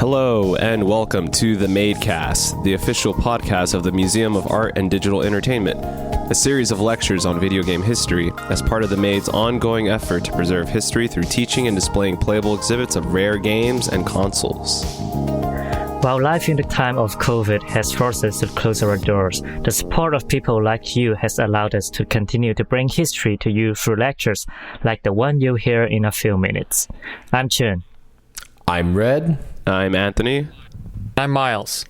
Hello and welcome to the Madecast, the official podcast of the Museum of Art and Digital Entertainment, a series of lectures on video game history as part of the Made's ongoing effort to preserve history through teaching and displaying playable exhibits of rare games and consoles. While life in the time of COVID has forced us to close our doors, the support of people like you has allowed us to continue to bring history to you through lectures like the one you'll hear in a few minutes. I'm Chun. I'm Red. I'm Anthony. I'm Miles.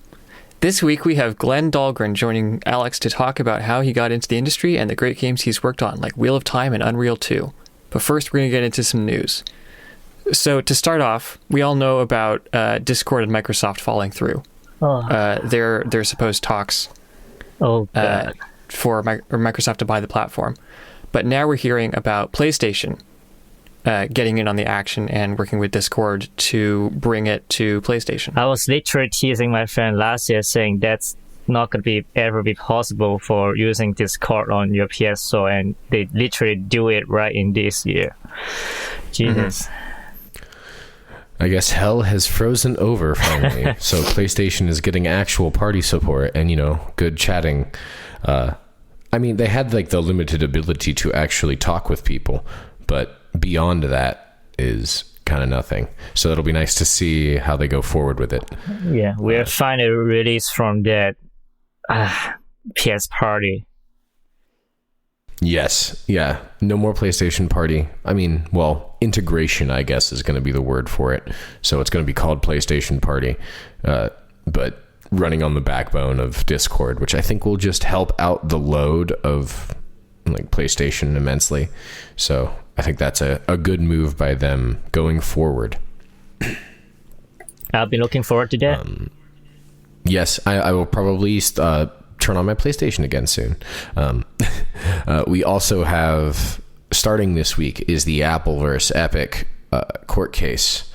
This week we have Glen Dahlgren joining Alex to talk about how he got into the industry and the great games he's worked on, like Wheel of Time and Unreal 2. But first we're going to get into some news. So to start off, we all know about Discord and Microsoft falling through. Their supposed talks for Microsoft to buy the platform. But now we're hearing about PlayStation getting in on the action and working with Discord to bring it to PlayStation. I was literally teasing my friend last year saying that's not going to ever be possible for using Discord on your PS Store, and they literally do it right in this year. Jesus. I guess hell has frozen over finally. So PlayStation is getting actual party support and, good chatting. They had the limited ability to actually talk with people, but beyond that is kind of nothing. So it'll be nice to see how they go forward with it. Yeah, we're finally released from that PS Party. Yes, yeah. No more PlayStation Party. Integration, I guess, is going to be the word for it. So it's going to be called PlayStation Party, but running on the backbone of Discord, which I think will just help out the load of PlayStation immensely. So I think that's a good move by them going forward. I'll be looking forward to that. Yes, I will probably turn on my PlayStation again soon. We also have, starting this week, is the Apple versus Epic court case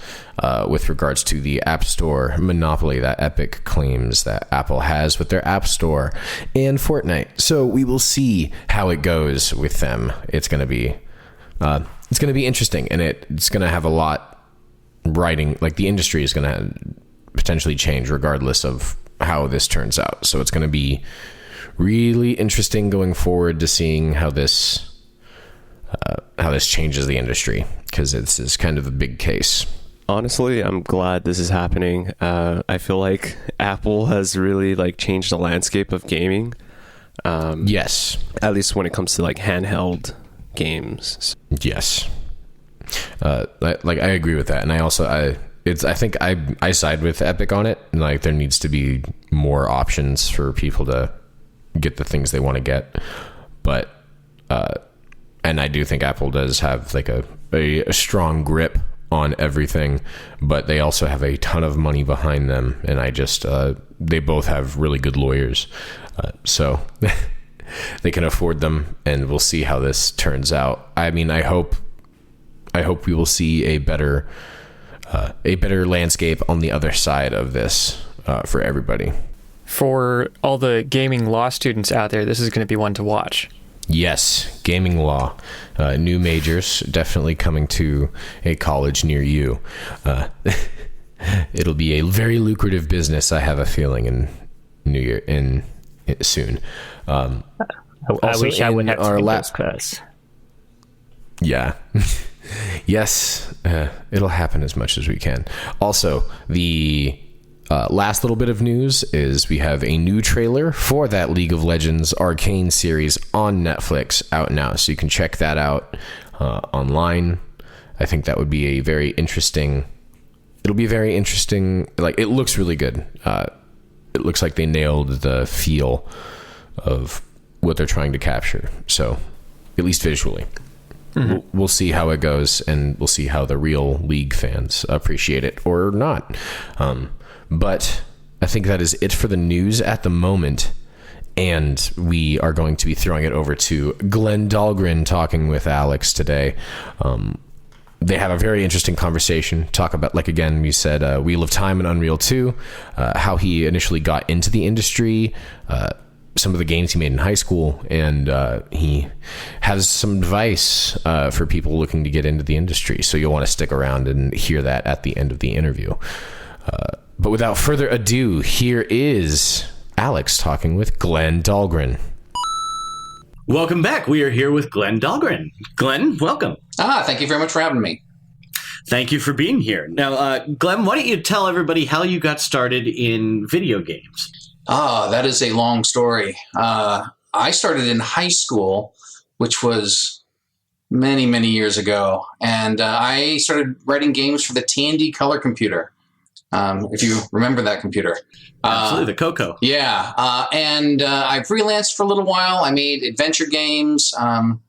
with regards to the App Store monopoly that Epic claims that Apple has with their App Store and Fortnite. So we will see how it goes with them. It's going to be interesting, and it's going to have a lot riding. The industry is going to potentially change regardless of how this turns out. So it's going to be really interesting going forward to seeing how this changes the industry, because it's kind of a big case. Honestly, I'm glad this is happening. I feel like Apple has really changed the landscape of gaming. Yes. At least when it comes to handheld games. Yes. I agree with that. And I think I side with Epic on it. There needs to be more options for people to get the things they want to get. But, and I do think Apple does have a strong grip on everything, but they also have a ton of money behind them. And they both have really good lawyers. So they can afford them, and we'll see how this turns out. I hope we will see a better landscape on the other side of this for everybody. For all the gaming law students out there, this is going to be one to watch. Yes, gaming law. New majors definitely coming to a college near you. It'll be a very lucrative business, I have a feeling, soon. I wish I would have our last class. Yeah. Yes, it'll happen as much as we can. Also, the last little bit of news is we have a new trailer for that League of Legends Arcane series on Netflix out now, so you can check that out online. I think that would be a very interesting. It'll be very interesting. It looks really good. It looks like they nailed the feel of what they're trying to capture. So, at least visually. Mm-hmm. We'll see how it goes, and we'll see how the real League fans appreciate it or not. But I think that is it for the news at the moment, and we are going to be throwing it over to Glen Dahlgren talking with Alex today. They have a very interesting conversation, talk about, again, we said Wheel of Time and Unreal 2, how he initially got into the industry, some of the games he made in high school, and he has some advice for people looking to get into the industry. So you'll want to stick around and hear that at the end of the interview. But without further ado, here is Alex talking with Glen Dahlgren. Welcome back. We are here with Glen Dahlgren. Glen, welcome. Thank you very much for having me. Thank you for being here. Now, Glen, why don't you tell everybody how you got started in video games? That is a long story. I started in high school, which was many, many years ago, and I started writing games for the Tandy color computer, if you remember that computer. Absolutely, the Coco. Yeah, and I freelanced for a little while. I made adventure games, and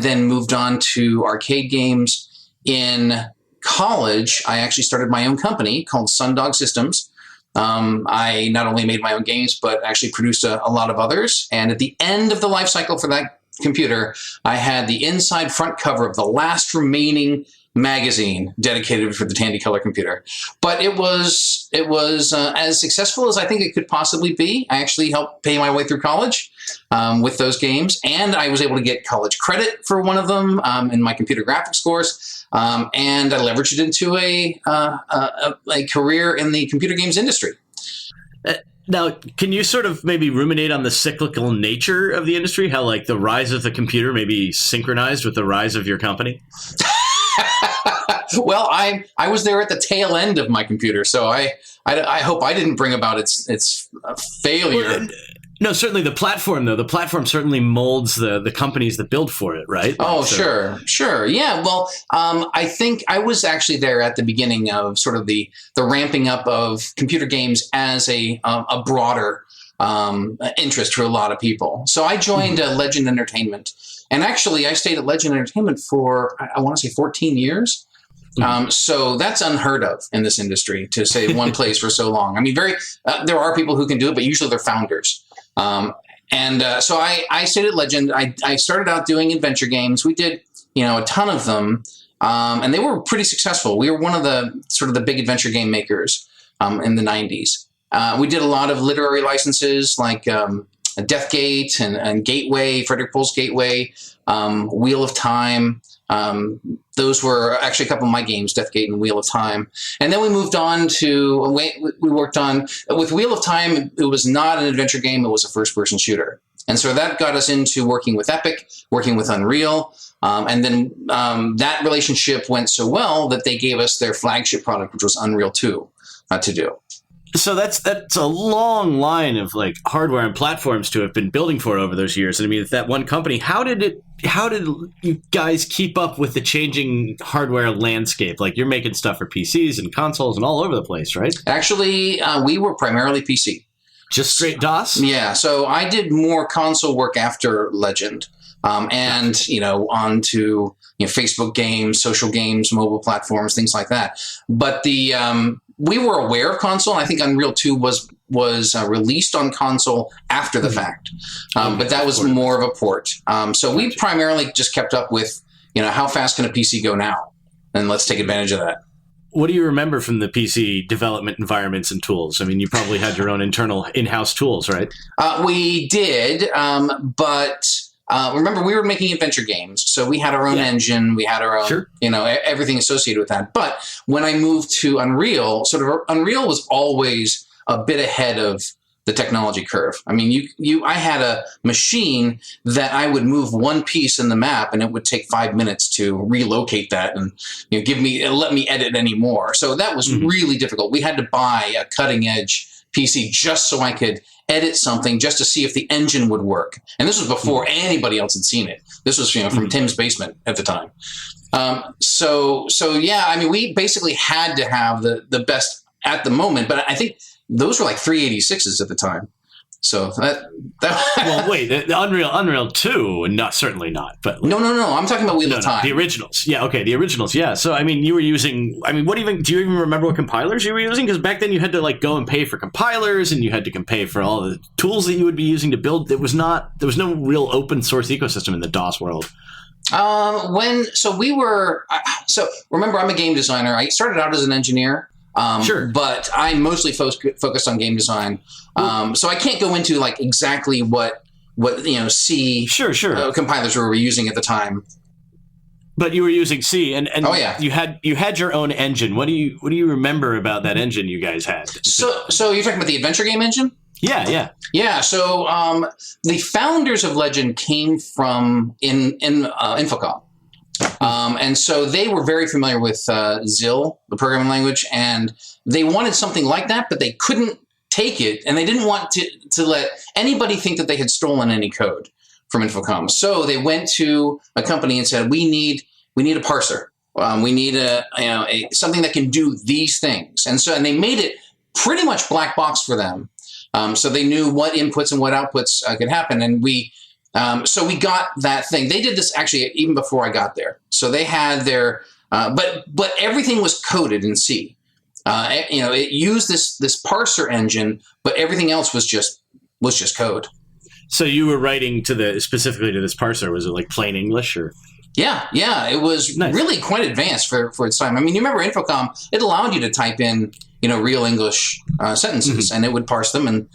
then moved on to arcade games. In college, I actually started my own company called Sundog Systems. I not only made my own games, but actually produced a lot of others. And at the end of the life cycle for that computer, I had the inside front cover of the last remaining magazine dedicated for the Tandy color computer. But it was as successful as I think it could possibly be. I actually helped pay my way through college with those games, and I was able to get college credit for one of them in my computer graphics course. And I leveraged it into a career in the computer games industry. Now, can you sort of maybe ruminate on the cyclical nature of the industry? How like the rise of the computer maybe synchronized with the rise of your company? Well, I was there at the tail end of my computer, so I hope I didn't bring about its failure. Well, no, certainly the platform, though. The platform certainly molds the companies that build for it, right? Oh, sure. Yeah, well, I think I was actually there at the beginning of sort of the ramping up of computer games as a broader interest for a lot of people. So I joined Legend Entertainment. And actually, I stayed at Legend Entertainment for, I want to say, 14 years. So that's unheard of in this industry, to stay one place for so long. I mean, there are people who can do it, but usually they're founders. So I stayed at Legend. I started out doing adventure games. We did, a ton of them, and they were pretty successful. We were one of the big adventure game makers in the 90s. We did a lot of literary licenses like Deathgate and Gateway, Frederick Pohl's Gateway, Wheel of Time. Those were actually a couple of my games, Deathgate and Wheel of Time. And then we moved on to, we worked on, with Wheel of Time, it was not an adventure game, it was a first-person shooter. And so that got us into working with Epic, working with Unreal. And then that relationship went so well that they gave us their flagship product, which was Unreal 2, to do. So that's a long line of like hardware and platforms to have been building for over those years. And I mean, that one company, how did you guys keep up with the changing hardware landscape? Like you're making stuff for PCs and consoles and all over the place, right? Actually, we were primarily PC. Just straight DOS? Yeah. So I did more console work after Legend, and on to Facebook games, social games, mobile platforms, things like that. But we were aware of console, and I think Unreal 2 was released on console after the fact. But that was more of a port. So we primarily just kept up with, how fast can a PC go now? And let's take advantage of that. What do you remember from the PC development environments and tools? I mean, you probably had your own internal in-house tools, right? We did, but... remember, we were making adventure games, so we had our own engine, we had our own, everything associated with that. But when I moved to Unreal, Unreal was always a bit ahead of the technology curve. I mean, I had a machine that I would move one piece in the map, and it would take 5 minutes to relocate that and let me edit anymore. So that was really difficult. We had to buy a cutting edge PC just so I could edit something just to see if the engine would work. And this was before anybody else had seen it. This was from Tim's basement at the time. So yeah, I mean, we basically had to have the best at the moment, but I think those were like 386s at the time. So that well, wait, the Unreal 2, certainly not. But no. I'm talking about Wheel of Time. The originals. Yeah, okay, the originals. Yeah. So I mean, you were using. I mean, do you even remember what compilers you were using? Because back then you had to like go and pay for compilers, and you had to pay for all the tools that you would be using to build. There was no real open source ecosystem in the DOS world. Remember, I'm a game designer. I started out as an engineer. But I mostly focused on game design. So I can't go into like exactly what C compilers we were using at the time. But you were using C, and oh yeah, you had your own engine. What do you remember about that engine you guys had? So you're talking about the adventure game engine? Yeah. So the founders of Legend came from Infocom, and so they were very familiar with Zil, the programming language, and they wanted something like that, but they couldn't take it, and they didn't want to let anybody think that they had stolen any code from Infocom. So they went to a company and said, "We need a parser. We need something that can do these things." And they made it pretty much black box for them. So they knew what inputs and what outputs could happen. And so we got that thing. They did this actually even before I got there. So they had their, but everything was coded in C. It used this parser engine, but everything else was just code. So you were writing specifically to this parser. Was it like plain English or? Yeah. It was nice. Really quite advanced for its time. I mean, you remember Infocom, it allowed you to type in, real English sentences, and it would parse them and,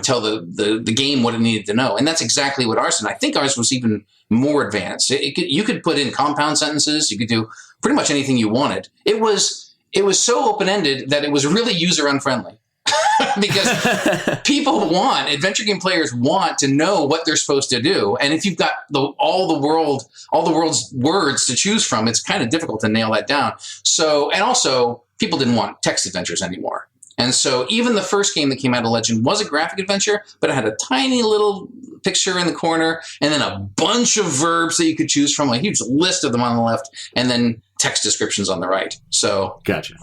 tell the game what it needed to know. And that's exactly what ours did. I think ours was even more advanced. You could put in compound sentences. You could do pretty much anything you wanted. It was so open-ended that it was really user-unfriendly. Because adventure game players want to know what they're supposed to do. And if you've got all the world's words to choose from, it's kind of difficult to nail that down. So, and also people didn't want text adventures anymore. And so even the first game that came out of Legend was a graphic adventure, but it had a tiny little picture in the corner and then a bunch of verbs that you could choose from, a huge list of them on the left, and then text descriptions on the right. So gotcha.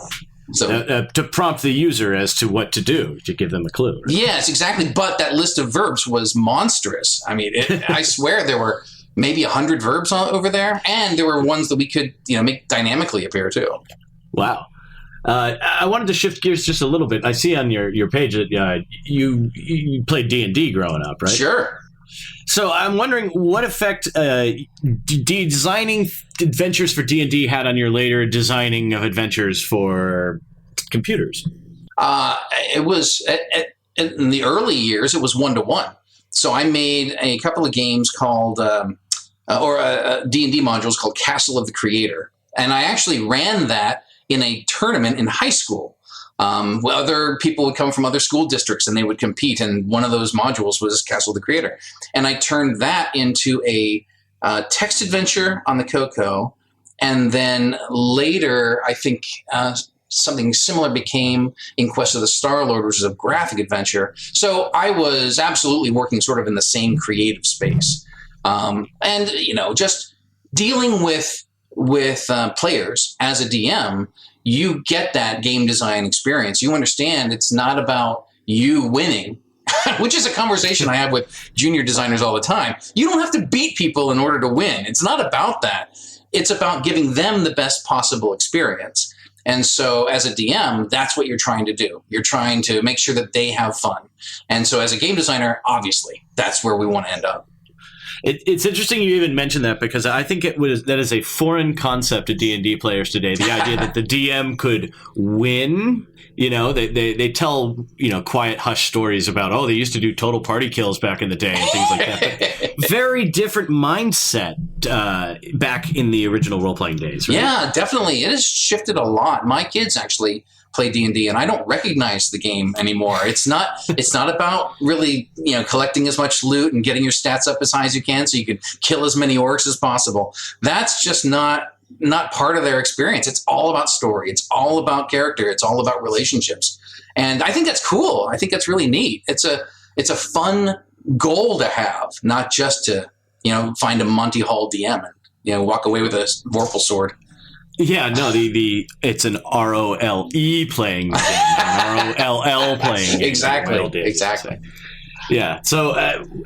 So to prompt the user as to what to do, to give them a clue. Right? Yes, exactly. But that list of verbs was monstrous. I mean, I swear there were maybe 100 verbs over there, and there were ones that we could, make dynamically appear too. Wow. I wanted to shift gears just a little bit. I see on your page that you played D&D growing up, right? Sure. So I'm wondering what effect designing adventures for D&D had on your later designing of adventures for computers. It was in the early years. It was 1-to-1. So I made a couple of games called D&D modules called Castle of the Creator, and I actually ran that in a tournament in high school. Other people would come from other school districts and they would compete, and one of those modules was Castle of the Creator. And I turned that into a text adventure on the Coco, and then later I think something similar became In Quest of the Star-Lord, which is a graphic adventure. So I was absolutely working sort of in the same creative space. And, just dealing with players as a DM, you get that game design experience. You understand it's not about you winning, which is a conversation I have with junior designers all the time. You don't have to beat people in order to win. It's not about that. It's about giving them the best possible experience. And so as a DM, that's what you're trying to do. You're trying to make sure that they have fun. And so as a game designer, obviously, that's where we want to end up. It's interesting you even mentioned that, because I think that is a foreign concept to D&D players today. The idea that the DM could win. They tell quiet hush stories about they used to do total party kills back in the day and things like that. But very different mindset back in the original role playing days. Right? Yeah, definitely. It has shifted a lot. My kids actually play D&D, and I don't recognize the game anymore. It's not about really collecting as much loot and getting your stats up as high as you can so you can kill as many orcs as possible. That's just not part of their experience. It's all about story. It's all about character. It's all about relationships. And I think that's cool. I think that's really neat. It's a fun goal to have, not just to find a Monty Hall DM and walk away with a Vorpal sword. Yeah, no, it's an ROLE playing game, an ROLL playing game. Exactly. Yeah. So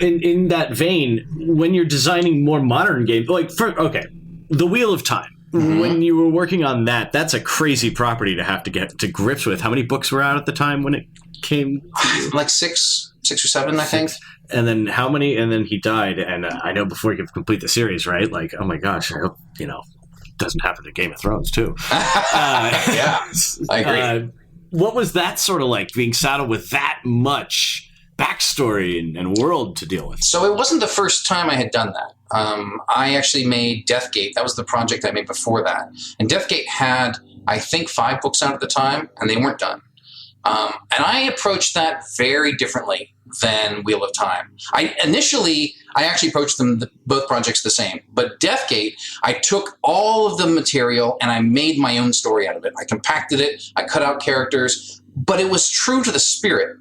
in that vein, when you're designing more modern games, The Wheel of Time. Mm-hmm. When you were working on that, that's a crazy property to have to get to grips with. How many books were out at the time when it came to you? Like six or seven, I think. And then how many? And then he died. And I know before he could complete the series, right? Like, oh my gosh, I hope, doesn't happen to Game of Thrones too. Yeah, I agree. What was that sort of like, being saddled with that much backstory and world to deal with. So it wasn't the first time I had done that. I actually made Deathgate. That was the project I made before that. And Deathgate had, I think, 5 books out at the time, and they weren't done. And I approached that very differently than Wheel of Time. I actually approached both projects the same. But Deathgate, I took all of the material and I made my own story out of it. I compacted it, I cut out characters, but it was true to the spirit.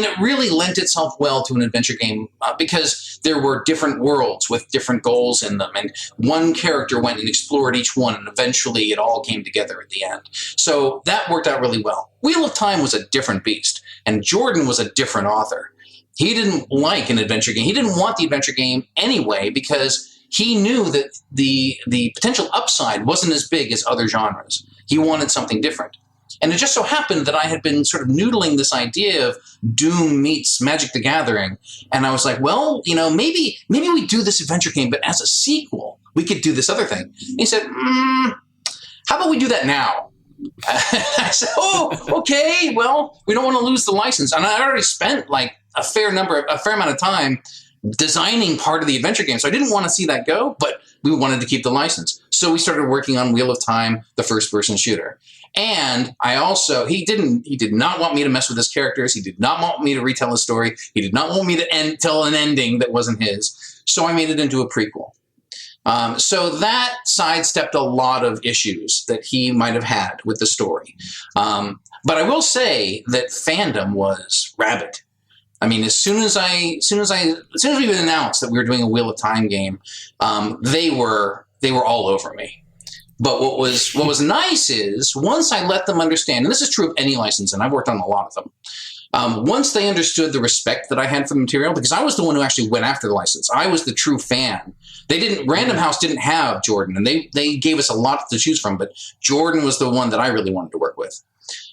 It really lent itself well to an adventure game because there were different worlds with different goals in them. And one character went and explored each one, and eventually it all came together at the end. So that worked out really well. Wheel of Time was a different beast, and Jordan was a different author. He didn't like an adventure game. He didn't want the adventure game anyway because he knew that the potential upside wasn't as big as other genres. He wanted something different. And it just so happened that I had been sort of noodling this idea of Doom meets Magic the Gathering. And I was like, well, maybe we do this adventure game, but as a sequel, we could do this other thing. And he said, how about we do that now? I said, oh, okay, well, we don't want to lose the license. And I already spent like a fair amount of time designing part of the adventure game. So I didn't want to see that go, but we wanted to keep the license. So we started working on Wheel of Time, the first-person shooter. And he did not want me to mess with his characters. He did not want me to retell his story. He did not want me to tell an ending that wasn't his. So I made it into a prequel. So that sidestepped a lot of issues that he might have had with the story. But I will say that fandom was rabid. As soon as we announced that we were doing a Wheel of Time game, they were all over me. But what was nice is once I let them understand, and this is true of any license, and I've worked on a lot of them, once they understood the respect that I had for the material, because I was the one who actually went after the license. I was the true fan. Random House didn't have Jordan, and they gave us a lot to choose from, but Jordan was the one that I really wanted to work with.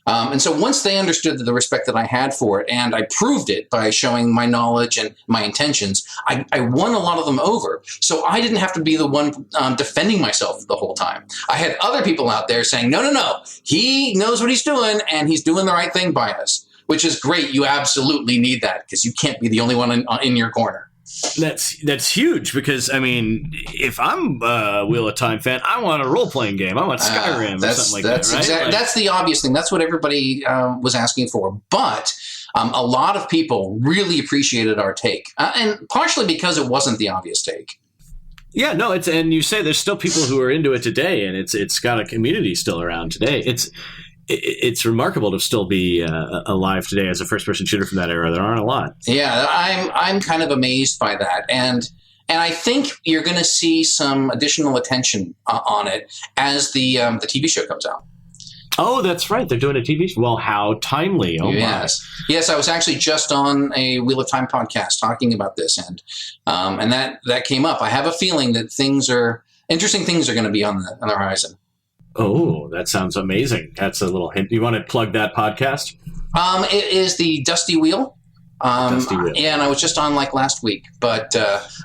And so once they understood the respect that I had for it, and I proved it by showing my knowledge and my intentions, I won a lot of them over. So I didn't have to be the one defending myself the whole time. I had other people out there saying, no, he knows what he's doing, and he's doing the right thing by us, which is great. You absolutely need that because you can't be the only one in your corner. That's huge because if I'm a Wheel of Time fan, I want a role playing game. I want Skyrim or something like that, right? That's the obvious thing. That's what everybody was asking for. But a lot of people really appreciated our take, and partially because it wasn't the obvious take. Yeah, no, and you say there's still people who are into it today, and it's got a community still around today. It's remarkable to still be alive today as a first-person shooter from that era. There aren't a lot. Yeah, I'm kind of amazed by that, and I think you're going to see some additional attention on it as the TV show comes out. Oh, that's right. They're doing a TV show. Well, how timely! Oh, yes, my. Yes. I was actually just on a Wheel of Time podcast talking about this, and that came up. I have a feeling that interesting things are going to be on the horizon. Oh, that sounds amazing. That's a little hint. You want to plug that podcast? It is the Dusty Wheel. Dusty Wheel. Yeah, and I was just on last week. But,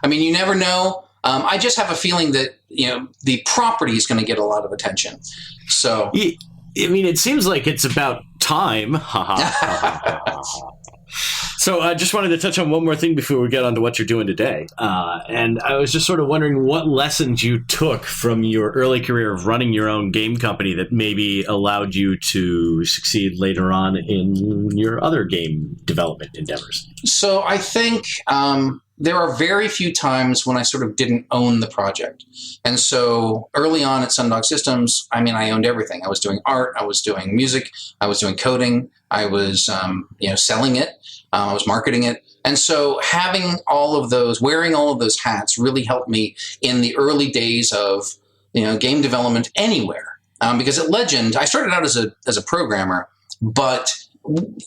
you never know. I just have a feeling that, the property is going to get a lot of attention. So, it seems like it's about time. So I just wanted to touch on one more thing before we get on to what you're doing today. And I was just sort of wondering what lessons you took from your early career of running your own game company that maybe allowed you to succeed later on in your other game development endeavors. So I think there are very few times when I sort of didn't own the project. And so early on at Sundog Systems, I owned everything. I was doing art, I was doing music, I was doing coding, I was selling it. I was marketing it. And so having wearing all of those hats really helped me in the early days of, game development anywhere. Because at Legend, I started out as a programmer, but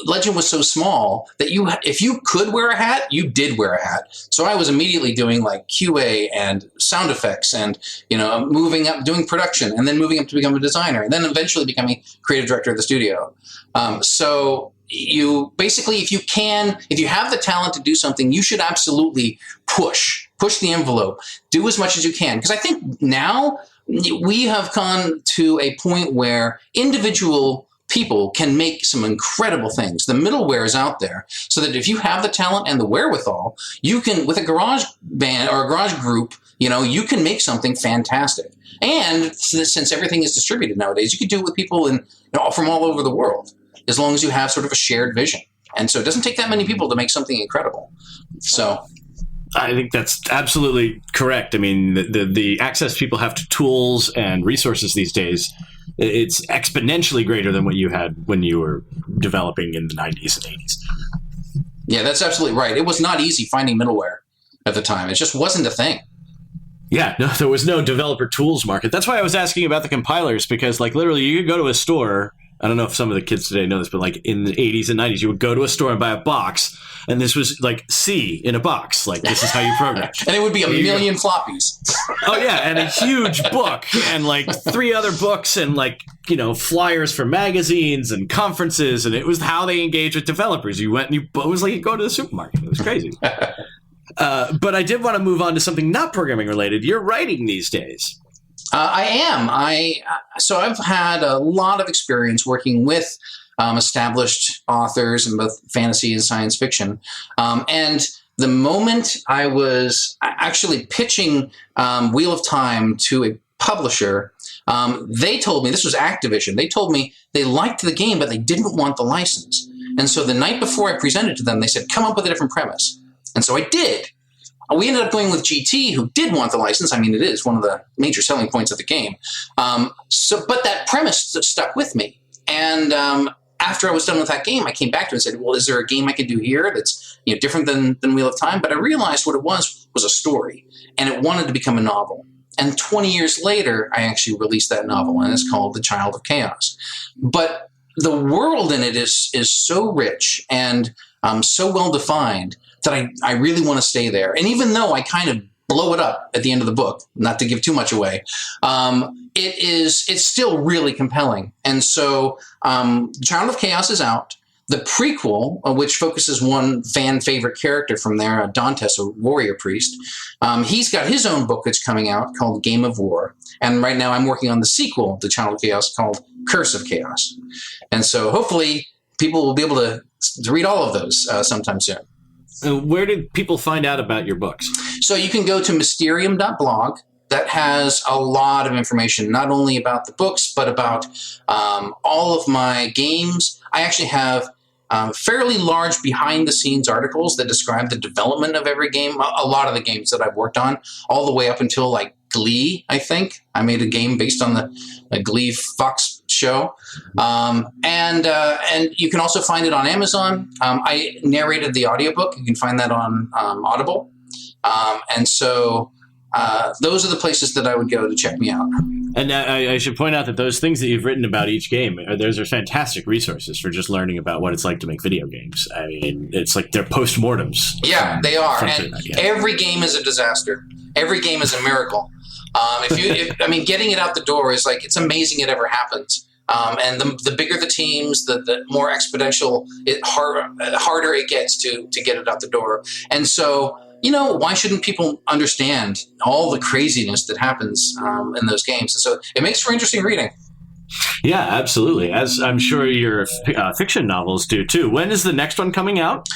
Legend was so small that if you could wear a hat, you did wear a hat. So I was immediately doing QA and sound effects and, moving up, doing production, and then moving up to become a designer, and then eventually becoming creative director of the studio. So you basically, if you have the talent to do something, you should absolutely push the envelope, do as much as you can. Because I think now we have gone to a point where individual people can make some incredible things. The middleware is out there so that if you have the talent and the wherewithal, you can, with a garage band or a garage group, you can make something fantastic. And since everything is distributed nowadays, you can do it with people from all over the world, as long as you have sort of a shared vision. And so it doesn't take that many people to make something incredible. So I think that's absolutely correct. I mean, the access people have to tools and resources these days, it's exponentially greater than what you had when you were developing in the 90s and 80s. Yeah, that's absolutely right. It was not easy finding middleware at the time. It just wasn't a thing. Yeah, no, there was no developer tools market. That's why I was asking about the compilers, because literally you could go to a store. I don't know if some of the kids today know this, but in the 80s and 90s, you would go to a store and buy a box, and this was C in a box. This is how you program. And it would be a million floppies. Oh, yeah, and a huge book, and 3 other books, and flyers for magazines and conferences, and it was how they engaged with developers. You went and it was like you go to the supermarket. It was crazy. But I did want to move on to something not programming related. You're writing these days. I am. So I've had a lot of experience working with established authors in both fantasy and science fiction. And the moment I was actually pitching Wheel of Time to a publisher, they told me, this was Activision, they told me they liked the game, but they didn't want the license. And so the night before I presented to them, they said, come up with a different premise. And so I did. We ended up going with GT, who did want the license. I mean, it is one of the major selling points of the game. But that premise stuck with me. And after I was done with that game, I came back to it and said, well, is there a game I could do here that's different than Wheel of Time? But I realized what it was a story, and it wanted to become a novel. And 20 years later, I actually released that novel, and it's called The Child of Chaos. But the world in it is so rich and so well-defined that I really want to stay there. And even though I kind of blow it up at the end of the book, not to give too much away, it's still really compelling. And so Child of Chaos is out. The prequel, which focuses one fan favorite character from there, Dantes, a warrior priest, he's got his own book that's coming out called Game of War. And right now I'm working on the sequel to Child of Chaos called Curse of Chaos. And so hopefully people will be able to read all of those sometime soon. Where did people find out about your books? So you can go to mysterium.blog. That has a lot of information, not only about the books, but about all of my games. I actually have fairly large behind-the-scenes articles that describe the development of every game, a lot of the games that I've worked on, all the way up until Glee, I think. I made a game based on the Glee Fox show. And you can also find it on Amazon. I narrated the audiobook. You can find that on Audible. And so those are the places that I would go to check me out. And I should point out that those things that you've written about each game, those are fantastic resources for just learning about what it's like to make video games. I mean, it's like they're postmortems. Yeah, they are. And every game is a disaster. Every game is a miracle. Getting it out the door is it's amazing it ever happens. And the bigger the teams, the more exponential, harder it gets to get it out the door. And so, why shouldn't people understand all the craziness that happens in those games? And so it makes for interesting reading. Yeah, absolutely. As I'm sure your fiction novels do too. When is the next one coming out?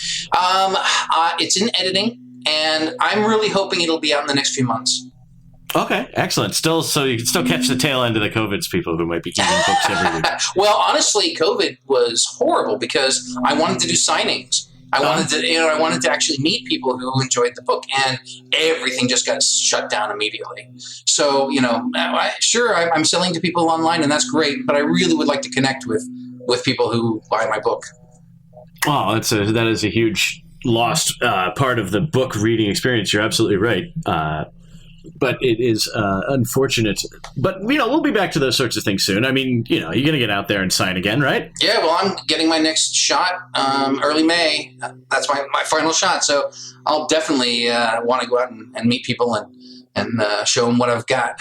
It's in editing, and I'm really hoping it'll be out in the next few months. Okay, excellent. So you can still catch the tail end of the COVID's people who might be eating books every week. Well, honestly, COVID was horrible because I wanted to do signings. I wanted to actually meet people who enjoyed the book, and everything just got shut down immediately. So, I'm selling to people online, and that's great, but I really would like to connect with people who buy my book. Oh, that is a huge lost part of the book reading experience. You're absolutely right. But it is unfortunate. But, we'll be back to those sorts of things soon. I mean, you're going to get out there and sign again, right? Yeah, well, I'm getting my next shot early May. That's my final shot. So I'll definitely want to go out and meet people and show them what I've got.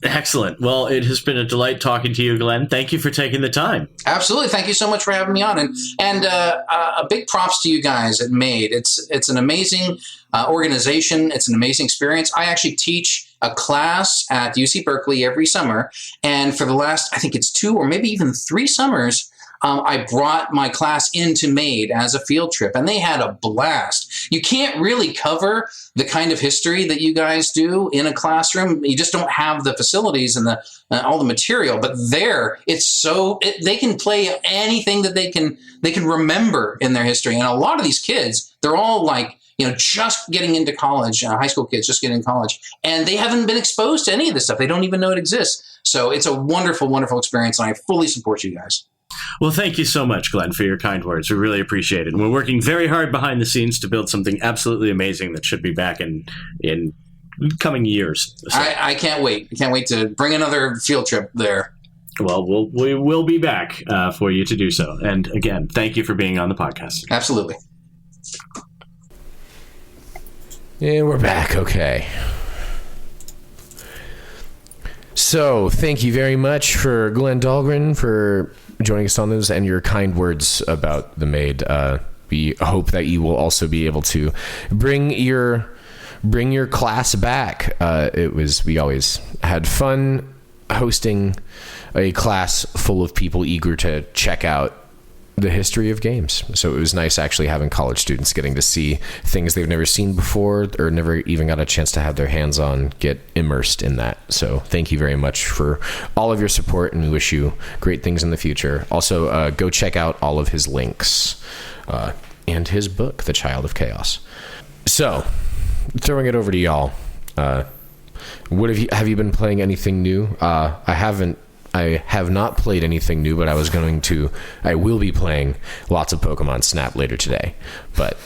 Excellent. Well, it has been a delight talking to you, Glenn. Thank you for taking the time. Absolutely. Thank you so much for having me on. And a big props to you guys at MADE. It's an amazing organization. It's an amazing experience. I actually teach a class at UC Berkeley every summer. And for the last, I think it's 2 or maybe even 3 summers, I brought my class into MAID as a field trip, and they had a blast. You can't really cover the kind of history that you guys do in a classroom. You just don't have the facilities and all the material. But there, they can play anything that they can remember in their history. And a lot of these kids, they're all like, just getting into college, high school kids just getting in college, and they haven't been exposed to any of this stuff. They don't even know it exists. So it's a wonderful, wonderful experience, and I fully support you guys. Well, thank you so much, Glenn, for your kind words. We really appreciate it. And we're working very hard behind the scenes to build something absolutely amazing that should be back in coming years. So. I can't wait. I can't wait to bring another field trip there. Well, we will be back for you to do so. And again, thank you for being on the podcast. Absolutely. And we're back. Okay. So, thank you very much for Glen Dahlgren for joining us on this and your kind words about the MAID. We hope that you will also be able to bring your class back. We always had fun hosting a class full of people eager to check out the history of games. So it was nice actually having college students getting to see things they've never seen before or never even got a chance to have their hands on, get immersed in that. So thank you very much for all of your support, and we wish you great things in the future. Also, go check out all of his links and his book, The Child of Chaos. So throwing it over to y'all. Have you been playing anything new? I have not played anything new, but I will be playing lots of Pokemon Snap later today. But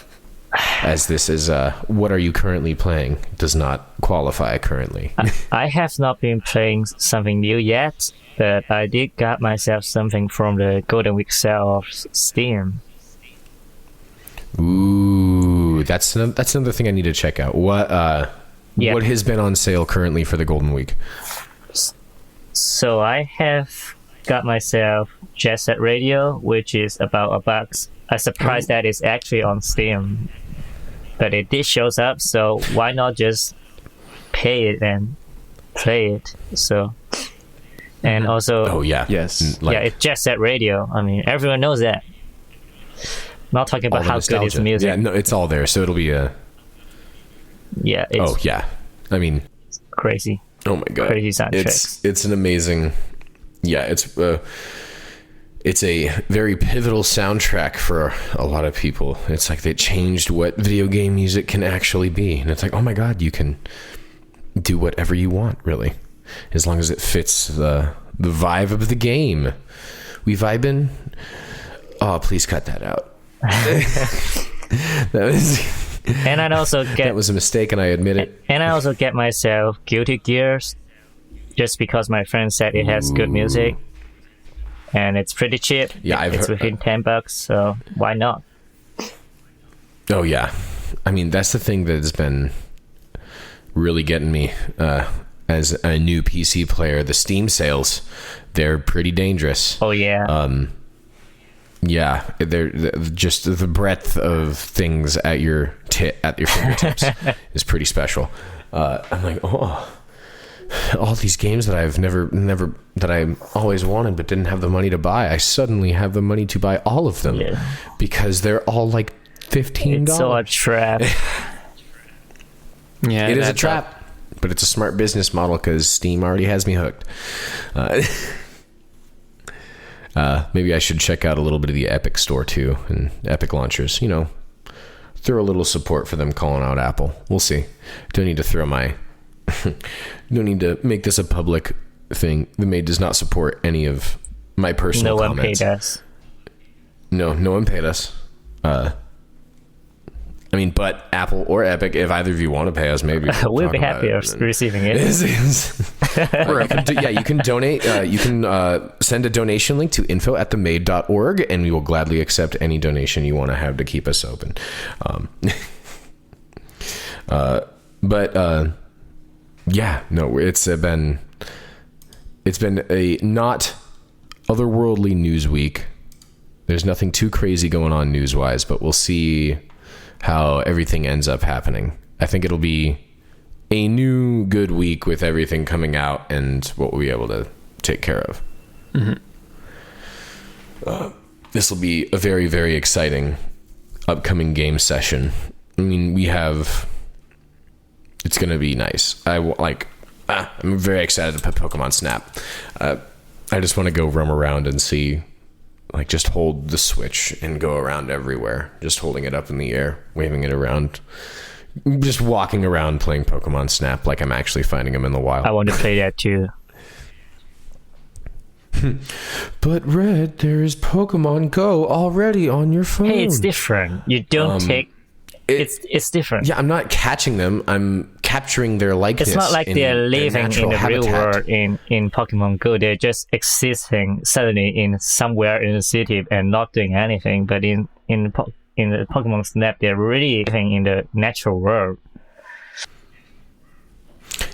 as this is, what are you currently playing does not qualify currently. I have not been playing something new yet, but I did got myself something from the Golden Week sale of Steam. Ooh, that's another thing I need to check out. What has been on sale currently for the Golden Week? So I have got myself Jet Set Radio, which is about $1. I'm surprised that it's actually on Steam, but it did shows up. So why not just pay it and play it? So, and also, yes, it's Jet Set Radio. I mean, everyone knows that. Not talking about how good it's music. Yeah, no, it's all there. So it'll be a. Yeah. I mean, crazy. Oh my god! Crazy soundtrack. It's an amazing. Yeah, it's a very pivotal soundtrack for a lot of people. It's like they changed what video game music can actually be, and it's like, oh my god, you can do whatever you want, really, as long as it fits the vibe of the game. We vibing. Oh, please cut that out. That was. And I also get that was a mistake, and I admit it. And I also get myself Guilty Gears, just because my friend said it has good music, and it's pretty cheap. Yeah, it's within $10, so why not? Oh yeah, I mean that's the thing that has been really getting me as a new PC player. The Steam sales, they're pretty dangerous. Oh yeah. Yeah, they're just the breadth of things at your fingertips is pretty special. I'm like, all these games that I've never that I always wanted but didn't have the money to buy. I suddenly have the money to buy all of them because they're all like $15. It's so a trap. Yeah, it is a trap, but it's a smart business model because Steam already has me hooked. Maybe I should check out a little bit of the Epic store too, and Epic launchers. Throw a little support for them calling out Apple. We'll see. Don't need to make this a public thing. The MAID does not support any of my personal comments. No one paid us. No one paid us. But Apple or Epic, if either of you want to pay us, maybe we'll be happy of receiving it. You can donate. You can send a donation link to info@themaid.org, and we will gladly accept any donation you want to have to keep us open. It's been a not otherworldly news week. There's nothing too crazy going on news-wise, but we'll see how everything ends up happening. I think it'll be a new good week with everything coming out and what we'll be able to take care of. Mm-hmm. this will be a very, very exciting upcoming game session. I mean, it's going to be nice. I'm very excited to put Pokemon Snap. I just want to go roam around and see, like, just hold the Switch and go around everywhere, just holding it up in the air, waving it around, just walking around playing Pokemon Snap like I'm actually finding them in the wild. I want to play that too. But Red, there is Pokemon Go already on your phone. Hey, it's different. You don't take... It's different. Yeah, I'm not catching them. I'm capturing their likeness. It's not like they're living in the real world in Pokemon Go. They're just existing suddenly in somewhere in the city and not doing anything. But in the Pokemon Snap, they're really living in the natural world.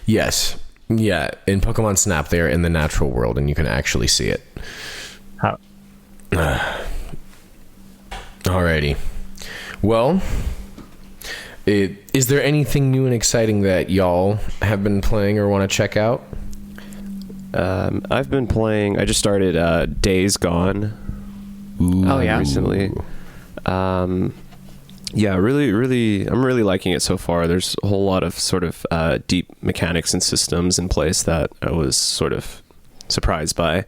Yes. Yeah, in Pokemon Snap, they're in the natural world, and you can actually see it. How? Alrighty. Well... Is there anything new and exciting that y'all have been playing or want to check out? I've been playing. I just started Days Gone. Recently. Yeah, really, I'm really liking it so far. There's a whole lot of sort of deep mechanics and systems in place that I was sort of surprised by.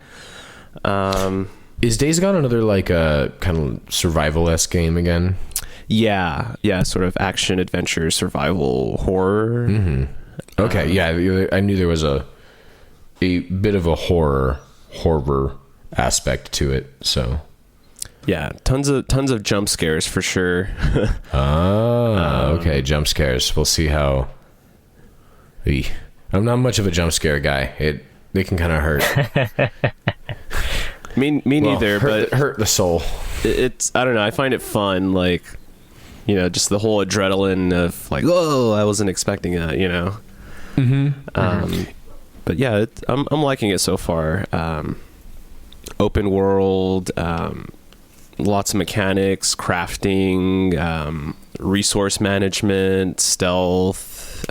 Is Days Gone another like a kind of survival-esque game again? Yeah, sort of action, adventure, survival, horror. Mm-hmm. Okay, yeah, I knew there was a bit of a horror aspect to it. So, yeah, tons of jump scares for sure. Okay, jump scares. We'll see how. I'm not much of a jump scare guy. They can kind of hurt. me neither. Hurt the soul. It's I don't know. I find it fun, like. You know, just the whole adrenaline of like, oh, I wasn't expecting that, you know. Mm-hmm. But yeah, I'm liking it so far. Open world, lots of mechanics, crafting, resource management, stealth,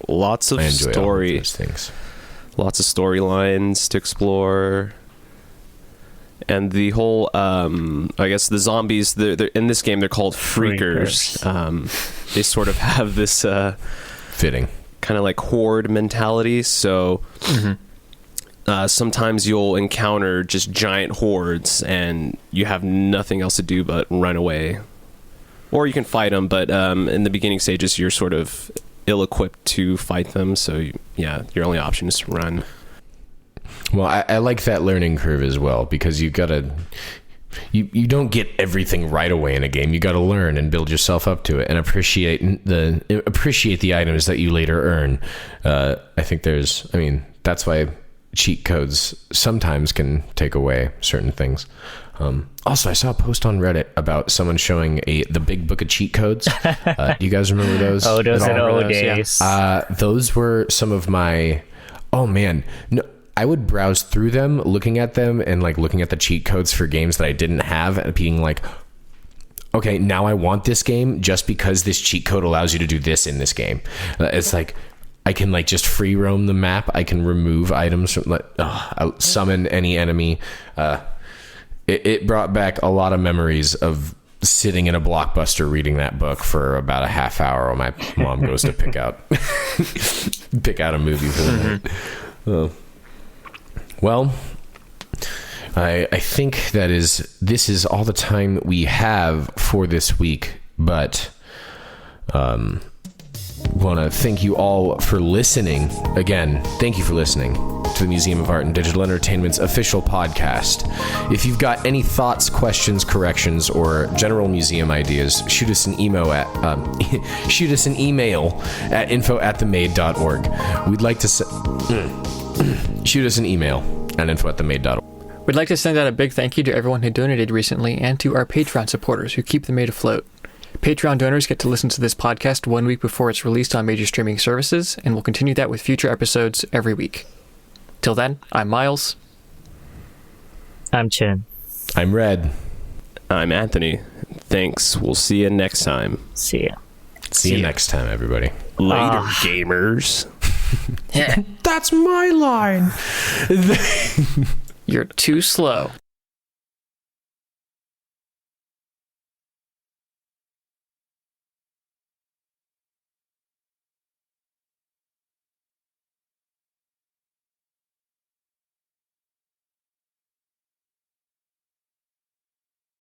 lots of story. All of those things. Lots of storylines to explore. And the whole, I guess the zombies, they're in this game, they're called freakers. They sort of have this fitting kind of like horde mentality. So sometimes you'll encounter just giant hordes and you have nothing else to do but run away. Or you can fight them, but in the beginning stages, you're sort of ill-equipped to fight them. So, your only option is to run. Well, I like that learning curve as well, because you don't get everything right away in a game. You got to learn and build yourself up to it and appreciate the items that you later earn. I think that's why cheat codes sometimes can take away certain things. Also, I saw a post on Reddit about someone showing the big book of cheat codes. Do you guys remember those? Oh, those are old days. Yeah. Those were some of my... Oh, man. No. I would browse through them, looking at them and like looking at the cheat codes for games that I didn't have and being like, okay, now I want this game just because this cheat code allows you to do this in this game. It's like, I can like just free roam the map. I can remove items from summon any enemy. It brought back a lot of memories of sitting in a Blockbuster reading that book for about a half hour while my mom goes to pick out a movie for the night. Well, I think this is all the time we have for this week, but want to thank you all for listening. Again, thank you for listening to the Museum of Art and Digital Entertainment's official podcast. If you've got any thoughts, questions, corrections, or general museum ideas, shoot us an email at info@themade.org. We'd like to shoot us an email at info@themade.org. We'd like to send out a big thank you to everyone who donated recently and to our Patreon supporters who keep the Made afloat. Patreon donors get to listen to this podcast 1 week before it's released on major streaming services, and we'll continue that with future episodes every week. Till then, I'm Miles. I'm Chen. I'm Red. I'm Anthony. Thanks. We'll see you next time. See ya. See you next time, everybody. Later, gamers. That's my line. You're too slow.